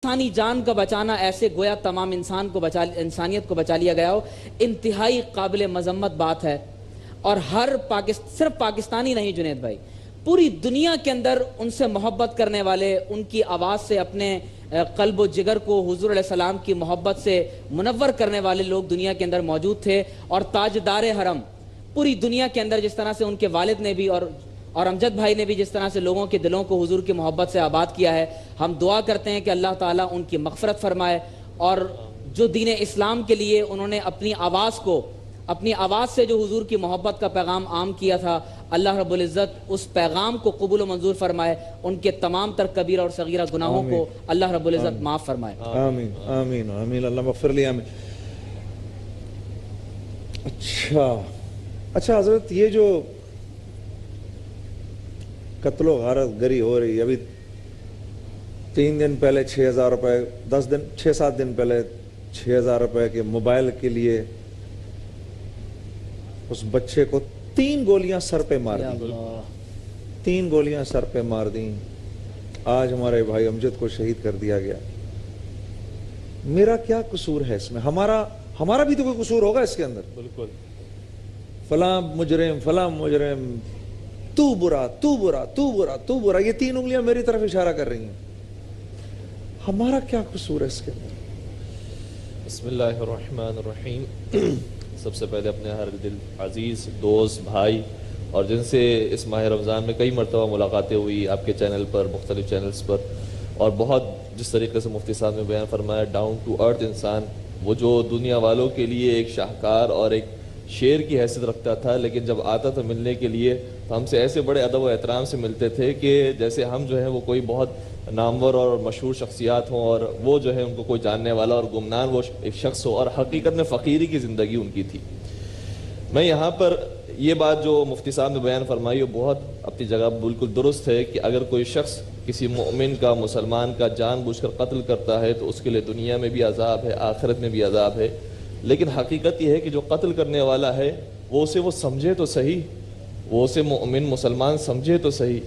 انسانی جان کا بچانا ایسے گویا تمام انسانیت کو بچا لیا گیا ہو، انتہائی قابل مذمت بات ہے۔ اور صرف پاکستانی نہیں جنید بھائی، پوری دنیا کے اندر ان سے محبت کرنے والے، ان کی آواز سے اپنے قلب و جگر کو حضور علیہ السلام کی محبت سے منور کرنے والے لوگ دنیا کے اندر موجود تھے۔ اور تاجدار حرم پوری دنیا کے اندر جس طرح سے ان کے والد نے بھی اور امجد بھائی نے بھی جس طرح سے لوگوں کے دلوں کو حضور کی محبت سے آباد کیا ہے، ہم دعا کرتے ہیں کہ اللہ تعالیٰ ان کی مغفرت فرمائے، اور جو دین اسلام کے لیے انہوں نے اپنی آواز سے جو حضور کی محبت کا پیغام عام کیا تھا، اللہ رب العزت اس پیغام کو قبول و منظور فرمائے، ان کے تمام تر کبیرہ اور صغیرہ گناہوں کو اللہ رب العزت معاف فرمائے۔ آمین آمین آمین، اللہ مغفر لی، آمین۔ اچھا حضرت، یہ جو قتل و غارت گری ہو رہی ہے، ابھی 3 دن پہلے 6,000 روپے، 6-7 دن پہلے 6,000 روپے کے موبائل کے لیے اس بچے کو 3 گولیاں سر پہ مار دی، 3 گولیاں سر پہ مار دیں۔ آج ہمارے بھائی امجد کو شہید کر دیا گیا۔ میرا کیا قصور ہے اس میں؟ ہمارا بھی تو کوئی قصور ہوگا اس کے اندر۔ بالکل، فلاں مجرم، تو برا، تو برا، تو برا، تو برا، یہ 3 انگلیاں میری طرف اشارہ کر رہی ہیں۔ ہمارا کیا قصور ہے اس کے اندر؟ بسم اللہ الرحمن الرحیم۔ سب سے پہلے اپنے ہر دل عزیز دوست بھائی اور جن سے اس ماہ رمضان میں کئی مرتبہ ملاقاتیں ہوئی آپ کے چینل پر، مختلف چینلز پر، اور بہت جس طریقے سے مفتی صاحب نے بیان فرمایا، ڈاؤن ٹو ارتھ انسان، وہ جو دنیا والوں کے لیے ایک شاہکار اور ایک شیر کی حیثیت رکھتا تھا، لیکن جب آتا تھا ملنے کے لیے تو ہم سے ایسے بڑے ادب و احترام سے ملتے تھے کہ جیسے ہم جو ہیں وہ کوئی بہت نامور اور مشہور شخصیات ہوں، اور وہ جو ہے ان کو کوئی جاننے والا اور گمنام وہ ایک شخص ہو، اور حقیقت میں فقیری کی زندگی ان کی تھی۔ میں یہاں پر یہ بات جو مفتی صاحب نے بیان فرمائی وہ بہت اپنی جگہ بالکل درست ہے کہ اگر کوئی شخص کسی مومن کا، مسلمان کا جان بوجھ کر قتل کرتا ہے تو اس کے لیے دنیا میں بھی عذاب ہے، آخرت میں بھی عذاب ہے، لیکن حقیقت یہ ہے کہ جو قتل کرنے والا ہے وہ اسے وہ سمجھے تو صحیح، وہ اسے مومن مسلمان سمجھے تو صحیح۔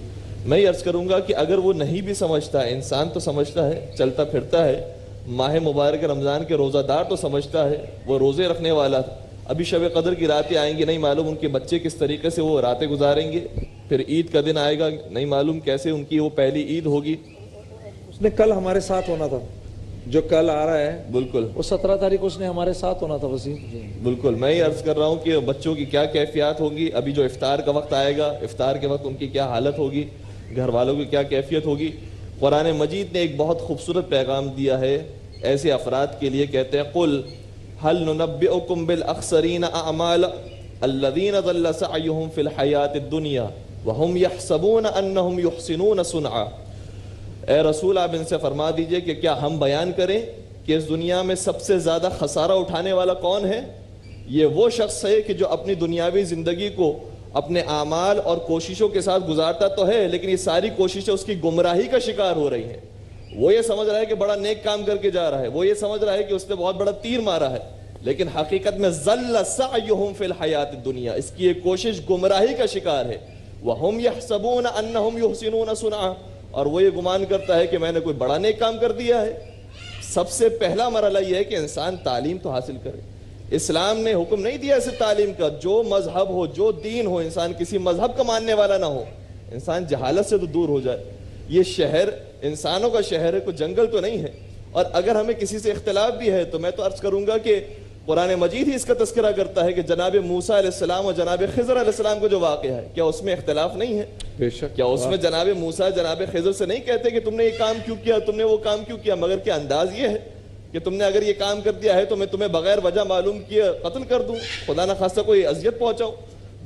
میں یہ عرض کروں گا کہ اگر وہ نہیں بھی سمجھتا، انسان تو سمجھتا ہے، چلتا پھرتا ہے، ماہ مبارک رمضان کے روزہ دار تو سمجھتا ہے، وہ روزے رکھنے والا تھا، ابھی شب قدر کی راتیں آئیں گی، نہیں معلوم ان کے بچے کس طریقے سے وہ راتیں گزاریں گے، پھر عید کا دن آئے گا، نہیں معلوم کیسے ان کی وہ پہلی عید ہوگی۔ اس نے کل ہمارے ساتھ ہونا تھا، جو کل آ رہا ہے، بالکل وہ 17 تاریخ کو اس نے ہمارے ساتھ ہونا تھا وسیم۔ بالکل، میں یہ عرض کر رہا ہوں کہ بچوں کی کیا کیفیات ہوگی، ابھی جو افطار کا وقت آئے گا، افطار کے وقت ان کی کیا حالت ہوگی، گھر والوں کی کیا کیفیت ہوگی۔ قرآن مجید نے ایک بہت خوبصورت پیغام دیا ہے ایسے افراد کے لیے، کہتے ہیں قل هل ننبئكم بالاخسرین اعمالا الذین ضل سعیهم فی الحیات الدنیا وهم يحسبون انهم يحسنون صنعا۔ اے رسول، آپ ان سے فرما دیجئے کہ کیا ہم بیان کریں کہ اس دنیا میں سب سے زیادہ خسارہ اٹھانے والا کون ہے؟ یہ وہ شخص ہے کہ جو اپنی دنیاوی زندگی کو اپنے اعمال اور کوششوں کے ساتھ گزارتا تو ہے، لیکن یہ ساری کوششیں اس کی گمراہی کا شکار ہو رہی ہیں۔ وہ یہ سمجھ رہا ہے کہ بڑا نیک کام کر کے جا رہا ہے، وہ یہ سمجھ رہا ہے کہ اس نے بہت بڑا تیر مارا ہے، لیکن حقیقت میں ضل سعیهم فی الحیات الدنیا، اس کی ایک کوشش گمراہی کا شکار ہے۔ وهم يحسبون انهم يحسنون صنعا، اور وہ یہ گمان کرتا ہے کہ میں نے کوئی بڑا نیک کام کر دیا ہے۔ سب سے پہلا مرحلہ یہ ہے کہ انسان تعلیم تو حاصل کرے۔ اسلام نے حکم نہیں دیا اسے تعلیم کا، جو مذہب ہو، جو دین ہو، انسان کسی مذہب کا ماننے والا نہ ہو، انسان جہالت سے تو دور ہو جائے۔ یہ شہر انسانوں کا شہر ہے، کوئی جنگل تو نہیں ہے، اور اگر ہمیں کسی سے اختلاف بھی ہے تو میں تو عرض کروں گا کہ قرآن مجید ہی اس کا تذکرہ کرتا ہے کہ جناب موسیٰ علیہ السلام اور جناب خضر علیہ السلام کا جو واقعہ ہے، کیا اس میں اختلاف نہیں ہے؟ بے شک، کیا اس میں جناب موسیٰ جناب خضر سے نہیں کہتے کہ تم نے یہ کام کیوں کیا، تم نے وہ کام کیوں کیا، مگر کیا انداز یہ ہے کہ تم نے اگر یہ کام کر دیا ہے تو میں تمہیں بغیر وجہ معلوم کیے قتل کر دوں، خدا نہ خواستہ کوئی اذیت پہنچاؤں۔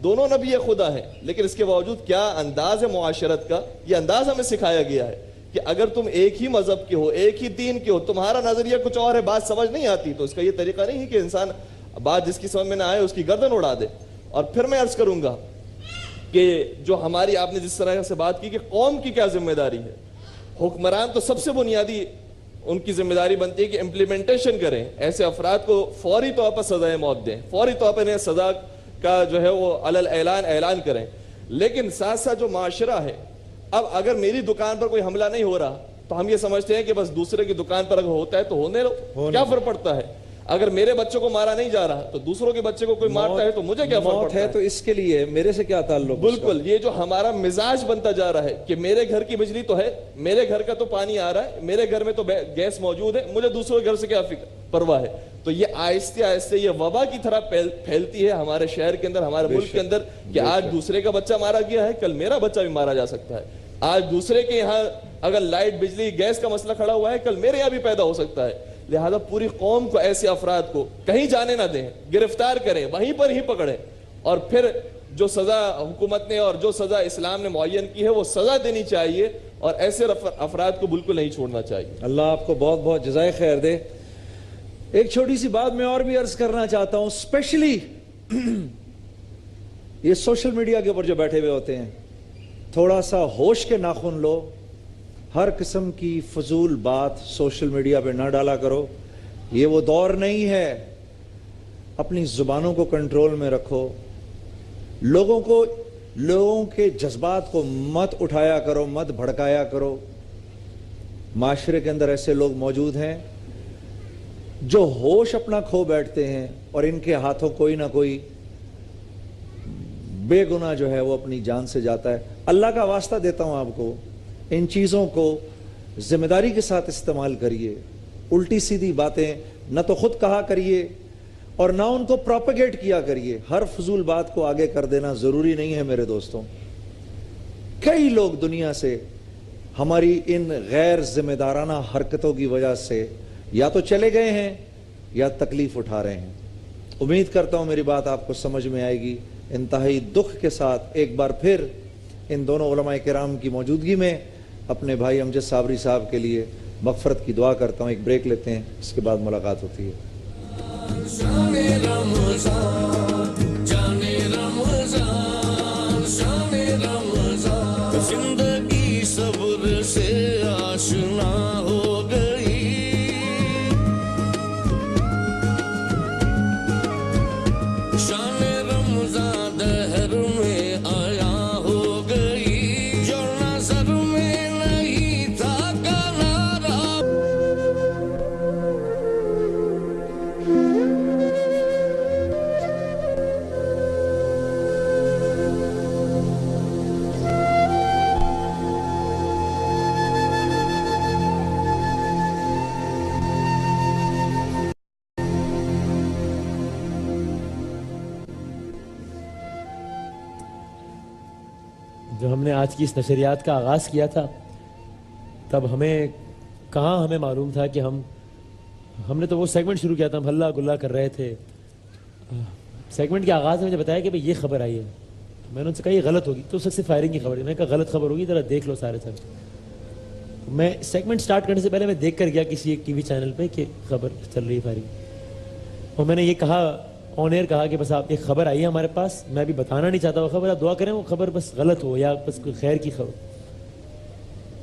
دونوں نبی خدا ہیں، لیکن اس کے باوجود کیا انداز ہے معاشرت کا، یہ انداز ہمیں سکھایا گیا ہے کہ اگر تم ایک ہی مذہب کے ہو، ایک ہی دین کے ہو، تمہارا نظریہ کچھ اور ہے، بات سمجھ نہیں آتی، تو اس کا یہ طریقہ نہیں ہے کہ انسان بات جس کی سمجھ میں نہ آئے اس کی گردن اڑا دے۔ اور پھر میں عرض کروں گا کہ جو ہماری، آپ نے جس طرح سے بات کی کہ قوم کی کیا ذمہ داری ہے، حکمران تو سب سے بنیادی ان کی ذمہ داری بنتی ہے کہ امپلیمنٹیشن کریں، ایسے افراد کو فوری طور پر سزائے موت دیں، فوری طور پر انہیں سزا کا جو ہے وہ علل اعلان کریں۔ لیکن ساتھ ساتھ جو معاشرہ ہے، اب اگر میری دکان پر کوئی حملہ نہیں ہو رہا تو ہم یہ سمجھتے ہیں کہ بس دوسرے کی دکان پر اگر ہوتا ہے تو ہونے لو، کیا فرق پڑتا ہے؟ اگر میرے بچوں کو مارا نہیں جا رہا تو دوسروں کے بچے کو کوئی مارتا ہے تو مجھے کیا فرق موت پڑتا ہے تو اس کے لیے میرے سے کیا تعلق؟ بالکل، یہ جو ہمارا مزاج بنتا جا رہا ہے کہ میرے گھر کی بجلی تو ہے، میرے گھر کا تو پانی آ رہا ہے، میرے گھر میں تو گیس موجود ہے، مجھے دوسروں کے گھر سے کیا پرواہ ہے؟ تو یہ آہستہ آہستہ یہ وبا کی طرح پھیلتی ہے ہمارے شہر کے اندر، ہمارے ملک کے اندر، کہ آج دوسرے کا بچہ مارا گیا ہے، کل میرا بچہ بھی مارا جا سکتا ہے۔ آج دوسرے کے یہاں اگر لائٹ، بجلی، گیس کا مسئلہ کھڑا ہوا ہے، کل میرے یہاں بھی پیدا ہو سکتا ہے۔ لہذا پوری قوم کو، ایسے افراد کو کہیں جانے نہ دیں، گرفتار کریں، وہیں پر ہی پکڑیں، اور پھر جو سزا حکومت نے اور جو سزا اسلام نے معین کی ہے وہ سزا دینی چاہیے، اور ایسے افراد کو بالکل نہیں چھوڑنا چاہیے۔ اللہ آپ کو بہت بہت جزائے خیر دے۔ ایک چھوٹی سی بات میں اور بھی عرض کرنا چاہتا ہوں، اسپیشلی یہ سوشل میڈیا کے اوپر جو بیٹھے ہوئے ہوتے ہیں، تھوڑا سا ہوش کے ناخن لو، ہر قسم کی فضول بات سوشل میڈیا پہ نہ ڈالا کرو، یہ وہ دور نہیں ہے۔ اپنی زبانوں کو کنٹرول میں رکھو، لوگوں کے جذبات کو مت اٹھایا کرو، مت بھڑکایا کرو۔ معاشرے کے اندر ایسے لوگ موجود ہیں جو ہوش اپنا کھو بیٹھتے ہیں، اور ان کے ہاتھوں کوئی نہ کوئی بے گناہ جو ہے وہ اپنی جان سے جاتا ہے۔ اللہ کا واسطہ دیتا ہوں آپ کو، ان چیزوں کو ذمہ داری کے ساتھ استعمال کریے۔ الٹی سیدھی باتیں نہ تو خود کہا کریے اور نہ ان کو پروپیگیٹ کیا کریے۔ ہر فضول بات کو آگے کر دینا ضروری نہیں ہے میرے دوستوں۔ کئی لوگ دنیا سے ہماری ان غیر ذمہ دارانہ حرکتوں کی وجہ سے یا تو چلے گئے ہیں یا تکلیف اٹھا رہے ہیں۔ امید کرتا ہوں میری بات آپ کو سمجھ میں آئے گی۔ انتہائی دکھ کے ساتھ ایک بار پھر ان دونوں علماء کرام کی موجودگی میں اپنے بھائی امجد صابری صاحب کے لیے مغفرت کی دعا کرتا ہوں۔ ایک بریک لیتے ہیں، اس کے بعد ملاقات ہوتی ہے۔ زندگی صبر سے آشنا ہو گئی، شان رمضان دہر میں آیا ہو گئی، جو نظر میں نہیں تھا کنارہ۔ جب ہم نے آج کی اس نشریات کا آغاز کیا تھا تب ہمیں معلوم تھا کہ ہم نے تو وہ سیگمنٹ شروع کیا تھا، ہم ہلہ گلہ کر رہے تھے۔ سیگمنٹ کے آغاز میں مجھے بتایا کہ یہ خبر آئی ہے، میں نے ان سے کہا یہ غلط ہوگی، تو سب سے فائرنگ کی خبر ہے، میں نے کہا غلط خبر ہوگی، ذرا دیکھ لو سارے سب۔ میں سیگمنٹ سٹارٹ کرنے سے پہلے میں دیکھ کر گیا کسی ایک ٹی وی چینل پہ کہ خبر چل رہی ہے فائرنگ، اور میں نے یہ کہا آن ایئر کہا کہ بس آپ ایک خبر آئی ہے ہمارے پاس، میں ابھی بتانا نہیں چاہتا وہ خبر، آپ دعا کریں وہ خبر بس غلط ہو یا بس کوئی خیر کی خبر۔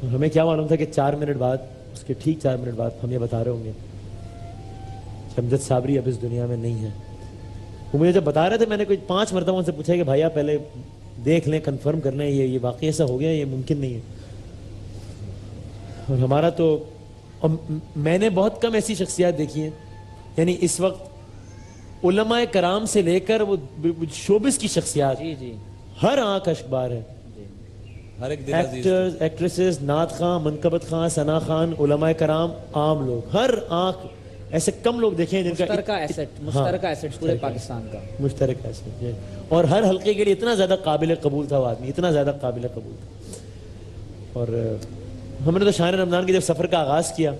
اور ہمیں کیا معلوم تھا کہ 4 منٹ بعد، اس کے ٹھیک 4 منٹ بعد ہم یہ بتا رہے ہوں گے کہ امجد صابری اب اس دنیا میں نہیں ہے۔ وہ مجھے جب بتا رہے تھے میں نے کوئی 5 مرتبہ ان سے پوچھا کہ بھائی آپ پہلے دیکھ لیں، کنفرم کر لیں یہ واقعی ایسا ہو گیا، یہ ممکن نہیں ہے۔ اور ہمارا تو میں نے بہت کم ایسی شخصیات دیکھی ہیں، یعنی اس وقت علماء کرام سے لے کر وہ شوبز کی شخصیات، ہر آنکھ اشکبار ہے، ایکٹرز، ایکٹریسز، نعت خان، منقبت خان، ثنا خان، علماء کرام، عام لوگ، ہر آنکھ، ایسے کم لوگ دیکھیں جن کا مشترکہ ایسٹ پورے پاکستان کا مشترکہ ایسٹ، اور ہر حلقے کے لیے اتنا زیادہ قابل قبول تھا وہ آدمی، اتنا زیادہ قابل قبول تھا۔ اور ہم نے تو شان رمضان کے جب سفر کا آغاز کیا،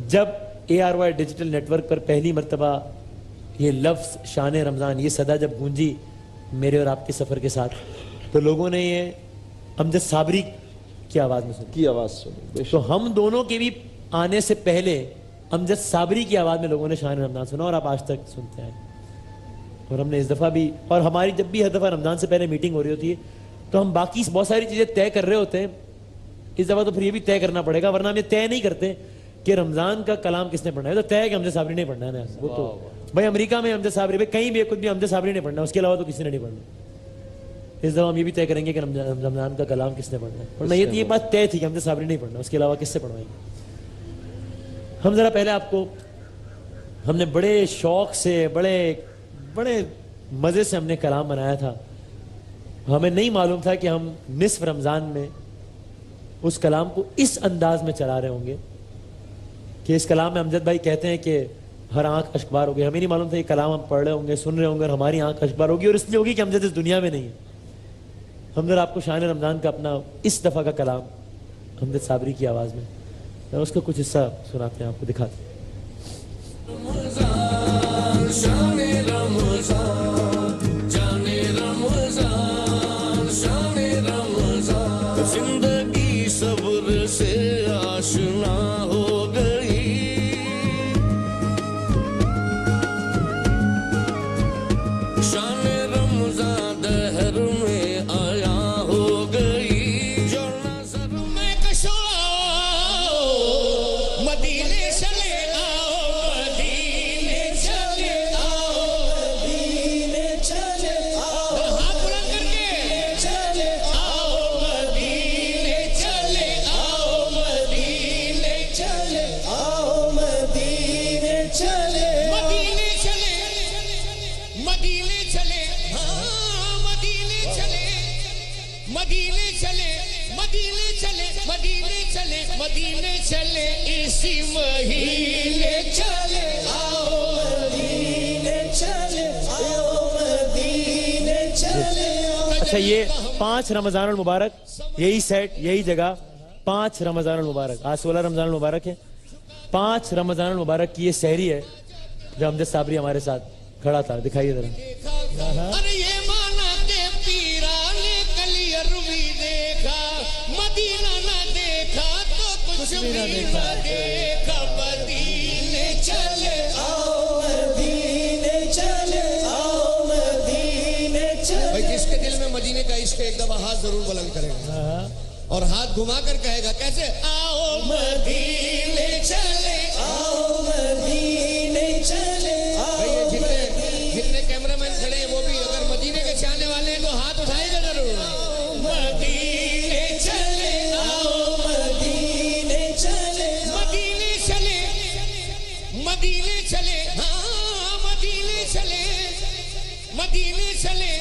جب ARY ڈیجیٹل نیٹ ورک پر پہلی مرتبہ یہ لفظ شان رمضان، یہ صدا جب گونجی میرے اور آپ کے سفر کے ساتھ، تو لوگوں نے یہ امجد صابری کی آواز میں سنی، تو ہم دونوں کے بھی آنے سے پہلے امجد صابری کی آواز میں لوگوں نے شان رمضان سنا، اور آپ آج تک سنتے ہیں۔ اور ہم نے اس دفعہ بھی، اور ہماری جب بھی ہر دفعہ رمضان سے پہلے میٹنگ ہو رہی ہوتی ہے تو ہم باقی بہت ساری چیزیں طے کر رہے ہوتے ہیں، اس دفعہ تو پھر یہ بھی طے کرنا پڑے گا، ورنہ ہم یہ طے نہیں کرتے کہ رمضان کا کلام کس نے پڑھنا ہے، تو طے ہے کہ امجد صابری نے پڑھنا ہے، وہ تو بھائی امریکہ میں امجد صابری، بھائی کہیں بھی خود بھی امجد صابری نے پڑھنا ہے، اس کے علاوہ تو کسی نے نہیں پڑھنا۔ اس دفعہ ہم یہ بھی طے کریں گے کہ رمضان کا کلام کس نے پڑھنا ہے. ورنہ یہ بات طے تھی کہ ہم نے صابری نہیں پڑھنا, اس کے علاوہ کس سے پڑھوائیں گے. ہم ذرا پہلے آپ کو, ہم نے بڑے شوق سے بڑے مزے سے ہم نے کلام بنایا تھا. ہمیں نہیں معلوم تھا کہ ہم نصف رمضان میں اس کلام کو اس انداز میں چلا رہے ہوں گے کہ اس کلام میں امجد بھائی کہتے ہیں کہ ہر آنکھ اشکبار ہوگی. ہمیں نہیں معلوم تھا یہ کلام ہم پڑھ رہے ہوں گے, سن رہے ہوں گے, اور ہماری آنکھ اشکبار ہوگی, اور اس لیے ہوگی کہ امجد اس دنیا میں نہیں ہے. ہم ذرا آپ کو شان رمضان کا اپنا اس دفعہ کا کلام امجد صابری کی آواز میں اس کا کچھ حصہ سناتے ہیں, آپ کو دکھاتے ہیں. شان رمضان جانے رمضان شان رمضان زندگی صبر سے آشنا ہو گئی شان رمضان دہر میں آیا ہو گئی جو نظر میں کشو مدینے چلے آؤ مدینے چلے مدینے چلے اسی مہینے چلے آؤ مدینے چلے آؤ مدینے چلے. اچھا, یہ 5 رمضان المبارک, یہی سیٹ, یہی جگہ, 5 رمضان المبارک. آج 16 رمضان المبارک ہے. 5 رمضان المبارک کی یہ سحری ہے جو امجد صابری ہمارے ساتھ کھڑا تھا. دکھائیے ذرا. ارے یہ مانا کے پیران کلی عربی دیکھا مدینہ نہ دیکھا تو کچھ بھی نہ دیکھا مدینے چلے آؤ مدینے چلے آؤ مدینے چلے. بھائی جس کے دل میں مدینے کا عشق ایک دفعہ ہاتھ ضرور بلند کرے گا اور ہاتھ گھما کر کہے گا کیسے, آؤ مدینے چلے آؤ مدینے چلے. جتنے کیمرہ مین کھڑے ہیں وہ بھی اگر مدینے کے چاہنے والے ہیں تو ہاتھ اٹھائے گا ضرور. مدینے چلے آؤ مدینے چلے مدینے چلے مدینے چلے ہاں مدینے چلے مدینے چلے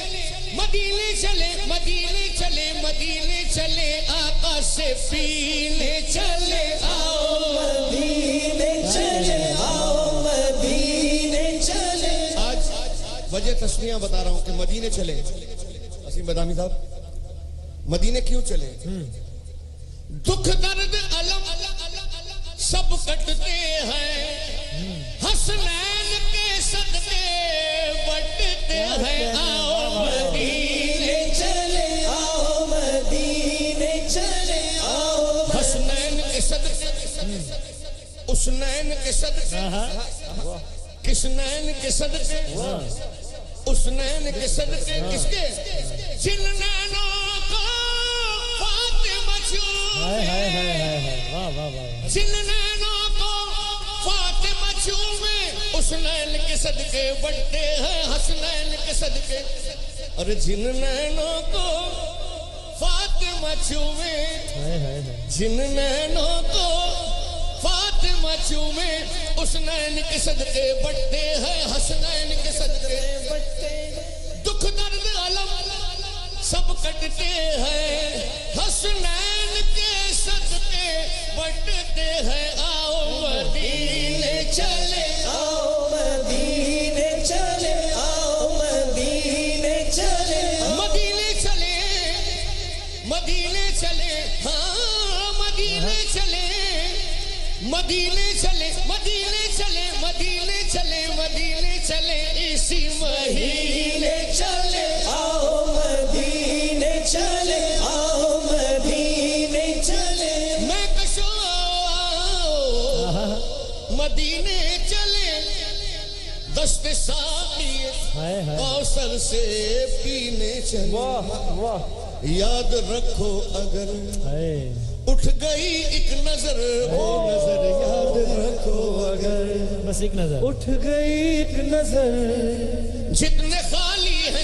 مدینے چلے مدینے چلے مدینے چلے آقا سے پینے چلے آؤ مدینے چلے آؤ مدینے چلے. آج وجہ تسمیہ بتا رہا ہوں کہ مدینے چلے. اسیم بدامی صاحب مدینے کیوں چلے؟ دکھ درد علم سب کٹتے ہیں حسنین کے صدقے بٹتے ہیں آؤ مدینے چلے آؤ مدینے چلے آؤ حسنین کے صدقے اسنین کے صدقے کسنین کے صدقے اسنین کے صدقے کس کے جن نینوں کو فاطمہ جن نینوں کو فاطمہ چومے اسنین کے صدقے بڑھتے ہیں حسنین کے صدقے. اور جن نینوں کو فاطمہ چومے جن نینوں کو فاطمہ چومے اسنین کے صدقے بڑھتے ہیں حسنین کے صدقے بڑھتے. دکھ درد علم سب کٹتے ہیں حسنین کے صدقے بٹتے ہیں آؤ مدینے چلے آؤ مدینے چلے آؤ مدینے چلے مدینے چلے مدینے چلے ہاں مدینے چلے مدینے چلے مدینے چلے مدینے چلے مدینے چلے اسی مہینے چلے آؤ مدینے چلے آؤ مدینے چلے. میں کشو مدینے چلے دست ساقی کوثر سے پینے چلے. یاد رکھو اگر اٹھ گئی ایک نظر وہ نظر یاد رکھو اگر بس ایک نظر اٹھ گئی ایک نظر جتنے خالی ہیں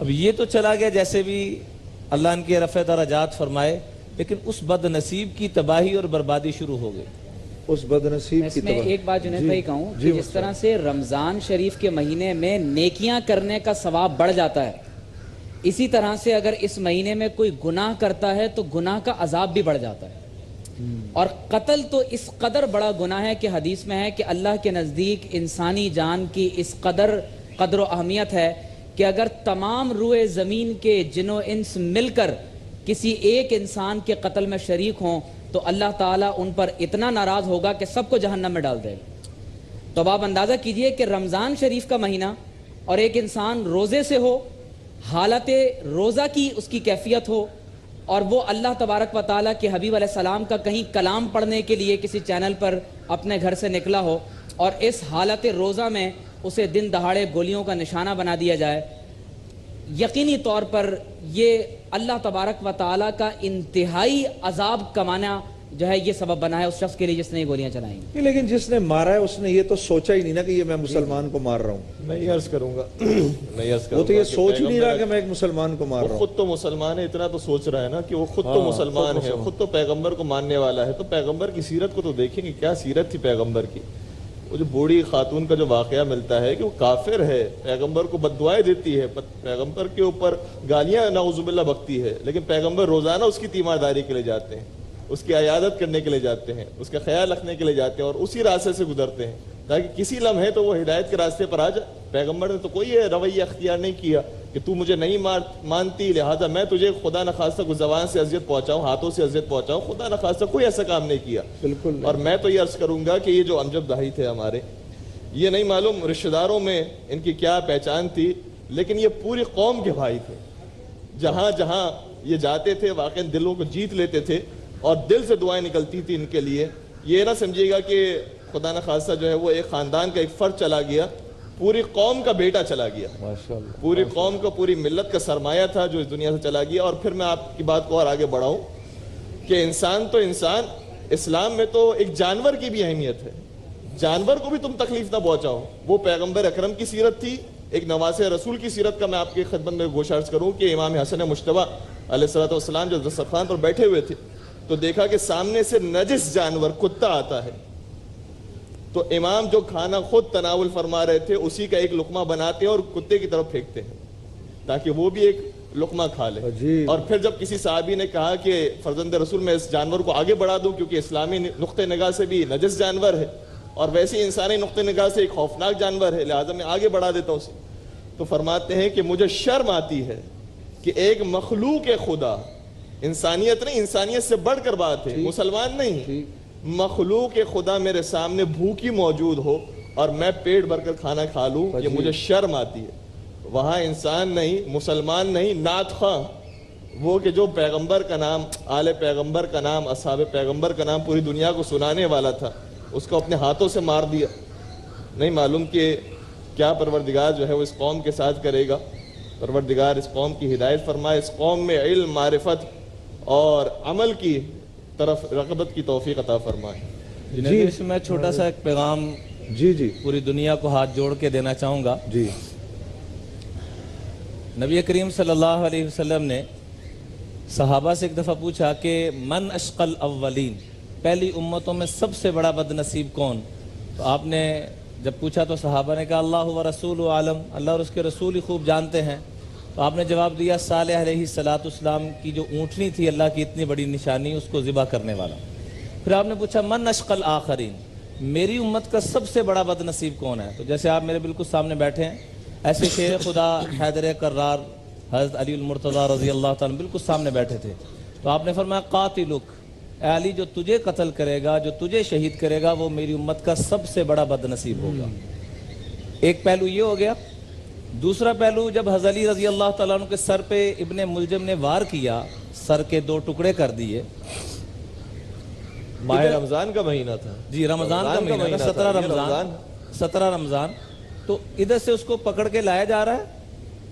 اب یہ تو چلا گیا جیسے بھی اللہ ان کے رفع درجات فرمائے، لیکن اس بد نصیب کی تباہی اور بربادی شروع ہو گئی۔ اس بد نصیب اس کی میں ایک بات جنید بھائی کہوں کہ جس طرح سے رمضان شریف کے مہینے میں نیکیاں کرنے کا ثواب بڑھ جاتا ہے، اسی طرح سے اگر اس مہینے میں کوئی گناہ کرتا ہے تو گناہ کا عذاب بھی بڑھ جاتا ہے۔ اور قتل تو اس قدر بڑا گناہ ہے کہ حدیث میں ہے کہ اللہ کے نزدیک انسانی جان کی اس قدر و اہمیت ہے کہ اگر تمام روئے زمین کے جن و انس مل کر کسی ایک انسان کے قتل میں شریک ہوں تو اللہ تعالیٰ ان پر اتنا ناراض ہوگا کہ سب کو جہنم میں ڈال دے گا۔ تو اب آپ اندازہ کیجئے کہ رمضان شریف کا مہینہ اور ایک انسان روزے سے ہو، حالت روزہ کی اس کی کیفیت ہو، اور وہ اللہ تبارک و تعالیٰ کے حبیب علیہ السلام کا کہیں کلام پڑھنے کے لیے کسی چینل پر اپنے گھر سے نکلا ہو، اور اس حالت روزہ میں اسے دن دہاڑے گولیوں کا نشانہ بنا دیا جائے، یقینی طور پر یہ اللہ تبارک و تعالیٰ کا انتہائی عذاب کمانا جو ہے یہ سبب بنا ہے اس شخص کے لیے جس نے یہ گولیاں چلائیں۔ لیکن جس نے مارا ہے اس نے یہ تو سوچا ہی نہیں نا کہ یہ میں مسلمان کو مار رہا ہوں۔ میں یہ عرض کروں گا وہ تو یہ سوچ ہی نہیں رہا کہ میں ایک مسلمان کو مار رہا ہوں۔ خود تو مسلمان ہے، اتنا تو سوچ رہا ہے نا کہ وہ خود تو مسلمان ہے، خود تو پیغمبر کو ماننے والا ہے، تو پیغمبر کی سیرت کو تو دیکھیں گے، کیا سیرت تھی پیغمبر کی۔ وہ جو بوڑھی خاتون کا جو واقعہ ملتا ہے کہ وہ کافر ہے، پیغمبر کو بد دعائیں دیتی ہے، پیغمبر کے اوپر گالیاں نعوذ باللہ بکتی ہے، لیکن پیغمبر روزانہ اس کی تیمارداری کے لیے جاتے ہیں، اس کی عیادت کرنے کے لیے جاتے ہیں، اس کا خیال رکھنے کے لیے جاتے ہیں، اور اسی راستے سے گزرتے ہیں تاکہ کسی لمحے تو وہ ہدایت کے راستے پر آ جائے۔ پیغمبر نے تو کوئی رویہ اختیار نہیں کیا کہ تو مجھے نہیں مانتی لہٰذا میں تجھے خدا نخواستہ کچھ زبان سے اذیت پہنچاؤں، ہاتھوں سے اذیت پہنچاؤں، خدا نخواستہ کوئی ایسا کام نہیں کیا۔ بالکل۔ اور میں تو یہ عرض کروں گا کہ یہ جو امجد بھائی تھے ہمارے، یہ نہیں معلوم رشتہ داروں میں ان کی کیا پہچان تھی، لیکن یہ پوری قوم کے بھائی تھے، جہاں جہاں یہ جاتے تھے واقعی دلوں کو جیت لیتے تھے، اور دل سے دعائیں نکلتی تھی ان کے لیے۔ یہ نہ سمجھیے گا کہ خدا نخواستہ جو ہے وہ ایک خاندان کا ایک فرد چلا گیا، پوری قوم کا بیٹا چلا گیا، پوری قوم کا، پوری ملت کا سرمایہ تھا جو اس دنیا سے چلا گیا۔ اور پھر میں آپ کی بات کو اور آگے بڑھاؤں کہ انسان تو انسان، اسلام میں تو ایک جانور کی بھی اہمیت ہے، جانور کو بھی تم تکلیف نہ پہنچاؤ۔ وہ پیغمبر اکرم کی سیرت تھی، ایک نواز رسول کی سیرت کا میں آپ کی خدمت میں گوشہ عرض کروں کہ امام حسن مجتبیٰ علیہ السلام جو دسترخوان پر بیٹھے ہوئے تھے تو دیکھا کہ سامنے سے نجس جانور کتا آتا ہے، تو امام جو کھانا خود تناول فرما رہے تھے اسی کا ایک لقمہ بناتے ہیں اور کتے کی طرف پھینکتے ہیں تاکہ وہ بھی ایک لقمہ کھا لے۔ اور پھر جب کسی صحابی نے کہا کہ فرزند رسول میں اس جانور کو آگے بڑھا دوں کیونکہ اسلامی نقطہ نگاہ سے بھی نجس جانور ہے اور ویسے انسانی نقطہ نگاہ سے ایک خوفناک جانور ہے، لہٰذا میں آگے بڑھا دیتا ہوں اسے، تو فرماتے ہیں کہ مجھے شرم آتی ہے کہ ایک مخلوق خدا، انسانیت نہیں، انسانیت سے بڑھ کر بات ہے، مسلمان نہیں، مخلوق خدا میرے سامنے بھوکی موجود ہو اور میں پیٹ بھر کر کھانا کھا لوں، یہ مجھے شرم آتی ہے۔ وہاں انسان نہیں، مسلمان نہیں، نعت خواں، وہ کہ جو پیغمبر کا نام، آل پیغمبر کا نام، اصحاب پیغمبر کا نام پوری دنیا کو سنانے والا تھا، اس کو اپنے ہاتھوں سے مار دیا۔ نہیں معلوم کہ کیا پروردگار جو ہے وہ اس قوم کے ساتھ کرے گا۔ پروردگار اس قوم کی ہدایت فرمائے، اس قوم میں علم، معرفت اور عمل کی طرف رغبت کی توفیق عطا فرمائے۔ جی اس میں چھوٹا سا ایک پیغام جی پوری دنیا کو ہاتھ جوڑ کے دینا چاہوں گا۔ جی نبی کریم صلی اللہ علیہ وسلم نے صحابہ سے ایک دفعہ پوچھا کہ من اشقل اولین، پہلی امتوں میں سب سے بڑا بد نصیب کون؟ تو آپ نے جب پوچھا تو صحابہ نے کہا اللہ و رسول عالم، اللہ اور اس کے رسول ہی خوب جانتے ہیں۔ تو آپ نے جواب دیا صالح علیہ السلام کی جو اونٹنی تھی اللہ کی اتنی بڑی نشانی، اس کو ذبح کرنے والا۔ پھر آپ نے پوچھا من اشقل آخرین، میری امت کا سب سے بڑا بد نصیب کون ہے؟ تو جیسے آپ میرے بالکل سامنے بیٹھے ہیں ایسے شیر خدا حیدر کرار حضرت علی المرتضیٰ رضی اللہ تعالیٰ بالکل سامنے بیٹھے تھے۔ تو آپ نے فرمایا قاتلک، اے علی جو تجھے قتل کرے گا، جو تجھے شہید کرے گا وہ میری امت کا سب سے بڑا بد نصیب ہوگا۔ ایک پہلو یہ ہو گیا۔ دوسرا پہلو، جب حضرت علی رضی اللہ تعالیٰ عنہ کے سر پہ ابن ملجم نے وار کیا، سر کے 2 ٹکڑے کر دیے۔ ماہ رمضان کا مہینہ تھا، جی رمضان کا مہینہ تھا، 17 رمضان۔ تو ادھر سے اس کو پکڑ کے لایا جا رہا ہے،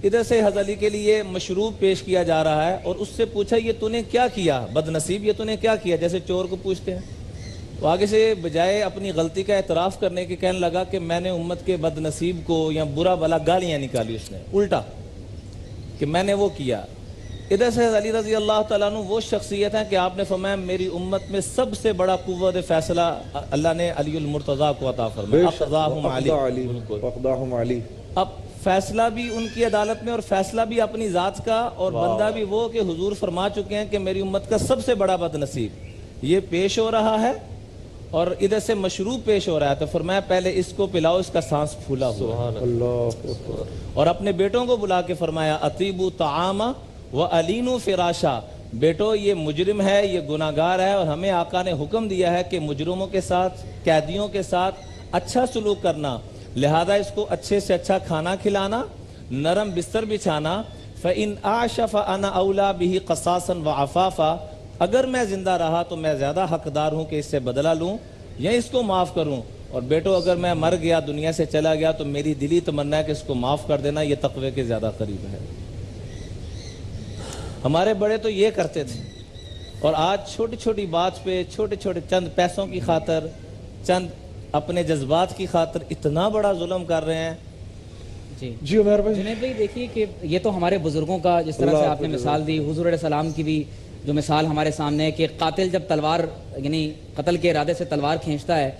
ادھر سے حضرت علی کے لیے مشروب پیش کیا جا رہا ہے، اور اس سے پوچھا یہ تو نے کیا کیا بد نصیب، یہ تو نے کیا کیا، جیسے چور کو پوچھتے ہیں۔ تو آگے سے بجائے اپنی غلطی کا اعتراف کرنے کے کہنے لگا کہ میں نے امت کے بد نصیب کو یا برا بلا گالیاں نکالی، اس نے الٹا کہ میں نے وہ کیا. ادھر سے علی رضی اللہ تعالیٰ عنہ وہ شخصیت ہیں کہ آپ نے فرمایا میری امت میں سب سے بڑا قوت فیصلہ اللہ نے علی المرتضیٰ کو عطا فرمایا. اقضاہم علی. اب فیصلہ بھی ان کی عدالت میں اور فیصلہ بھی اپنی ذات کا, اور بندہ بھی وہ کہ حضور فرما چکے ہیں کہ میری امت کا سب سے بڑا بد نصیب یہ پیش ہو رہا ہے اور ادھر سے مشروب پیش ہو رہا ہے. تو فرمایا پہلے اس کو پلاؤ, اس کا سانس پھولا ہوا. اور اپنے بیٹوں کو بلا کے فرمایا اطیبوا طعاما وَأَلِینُوا فِرَاشًا, بیٹو یہ مجرم ہے, یہ گناہگار ہے, اور ہمیں آقا نے حکم دیا ہے کہ مجرموں کے ساتھ, قیدیوں کے ساتھ اچھا سلوک کرنا, لہذا اس کو اچھے سے اچھا کھانا کھلانا, نرم بستر بچھانا. فَإِنْ أَعْشَ فَأَنَا أَوْلَى بِهِ قَصَاصًا وَعَفَافًا, اگر میں زندہ رہا تو میں زیادہ حقدار ہوں کہ اس سے بدلہ لوں یا اس کو معاف کروں, اور بیٹو اگر میں مر گیا, دنیا سے چلا گیا, تو میری دلی تمنا ہے کہ اس کو معاف کر دینا, یہ تقوی کے زیادہ قریب ہے. ہمارے بڑے تو یہ کرتے تھے, اور آج چھوٹی چھوٹی بات پہ, چھوٹے چھوٹے چند پیسوں کی خاطر, چند اپنے جذبات کی خاطر اتنا بڑا ظلم کر رہے ہیں. جی عمر بھائی. جنید بھائی دیکھیے کہ یہ تو ہمارے بزرگوں کا, جس طرح سے آپ نے مثال دی, حضور علیہ السلام کی بھی جو مثال ہمارے سامنے ہے کہ قاتل جب تلوار یعنی قتل کے ارادے سے تلوار کھینچتا ہے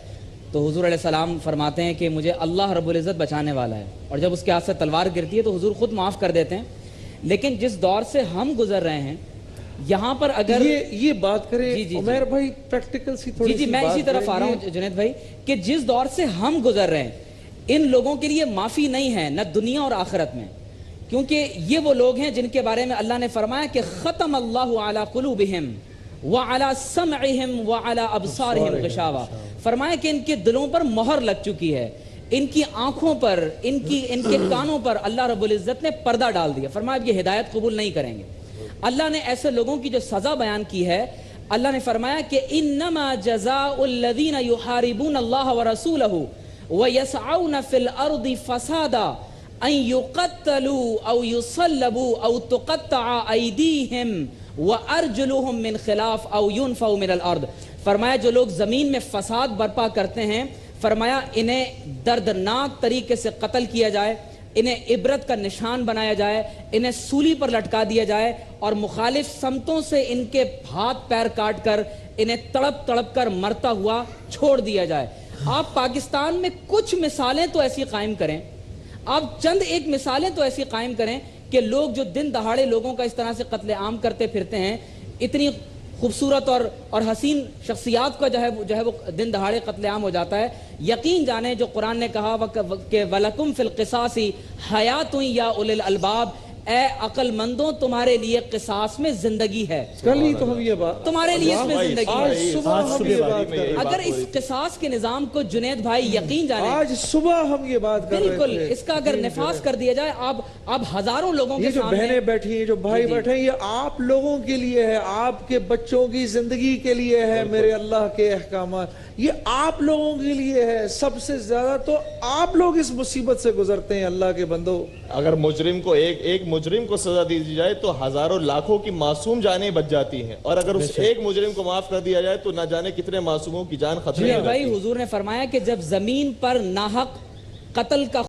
تو حضور علیہ السلام فرماتے ہیں کہ مجھے اللہ رب العزت بچانے والا ہے, اور جب اس کے ہاتھ سے تلوار گرتی ہے تو حضور خود معاف کر دیتے ہیں. لیکن جس دور سے ہم گزر رہے ہیں یہاں پر اگر یہ بات کریں عمر بھائی, پریکٹیکل سی تھوڑی سی میں اسی طرف آ رہا ہوں جنید بھائی, کہ جس دور سے ہم گزر رہے ہیں ان لوگوں کے لیے معافی نہیں ہے, نہ دنیا اور آخرت میں, کیونکہ یہ وہ لوگ ہیں جن کے بارے میں اللہ نے فرمایا کہ ختم اللہ علی قلوبہم وعلی سمعہم وعلی ابصارہم غشاوہ, فرمایا کہ ان کے دلوں پر مہر لگ چکی ہے, ان کی آنکھوں پر, ان کے کانوں پر اللہ رب العزت نے پردہ ڈال دیا. فرمایا یہ ہدایت قبول نہیں کریں گے. اللہ نے ایسے لوگوں کی جو سزا بیان کی ہے, اللہ نے فرمایا کہ انما جزاء الذین یحاربون اللہ ورسولہ ویسعون فی الارض فسادا ان یقتلوا او یصلبوا او تقطع ایدیہم وارجلہم من خلاف او ینفوا من الارض. فرمایا جو لوگ زمین میں فساد برپا کرتے ہیں, فرمایا انہیں دردناک طریقے سے قتل کیا جائے, انہیں عبرت کا نشان بنایا جائے, انہیں سولی پر لٹکا دیا جائے, اور مخالف سمتوں سے ان کے ہاتھ پیر کاٹ کر انہیں تڑپ تڑپ کر مرتا ہوا چھوڑ دیا جائے. آپ پاکستان میں کچھ مثالیں تو ایسی قائم کریں, آپ چند ایک مثالیں تو ایسی قائم کریں کہ لوگ جو دن دہاڑے لوگوں کا اس طرح سے قتل عام کرتے پھرتے ہیں, اتنی خوبصورت اور حسین شخصیات کا جو ہے وہ دن دہاڑے قتل عام ہو جاتا ہے. یقین جانیں جو قرآن نے کہا کہ وَلَكُمْ فِي الْقِصَاصِ حَيَاتٌ يَا أُولِي الْأَلْبَابِ, اے عقل مندوں تمہارے لیے قصاص میں زندگی ہے. کل ہی تو ہم یہ بات, تمہارے لیے اس میں زندگی آج ہے. صبح ہم یہ بات کر رہے ہیں, اگر اس قصاص کے نظام کو جنید بھائی یقین جانیں, آج صبح ہم یہ بات کر رہے تھے, بالکل اس کا اگر نفاذ کر دیا جائے, اب ہزاروں لوگوں کے یہ جو سامنے, بہنیں بیٹھی ہیں, جو بھائی بیٹھے ہیں, یہ آپ لوگوں کے لیے ہے, آپ کے بچوں کی زندگی کے لیے ہے. میرے اللہ کے احکامات یہ آپ لوگوں کے لیے ہے. سب سے زیادہ تو آپ لوگ اس مصیبت سے گزرتے ہیں اللہ کے بندو. اگر مجرم کو ایک مجرم کو سزا دی جائے تو ہزاروں لاکھوں کی معصوم جانیں بچ جاتی ہیں, اور اگر اس ایک مجرم کو معاف کر دیا جائے تو نہ جانے کتنے معصوموں کی جان خطرے میں. بھائی حضور نے فرمایا کہ جب زمین پر ناحق قتل کا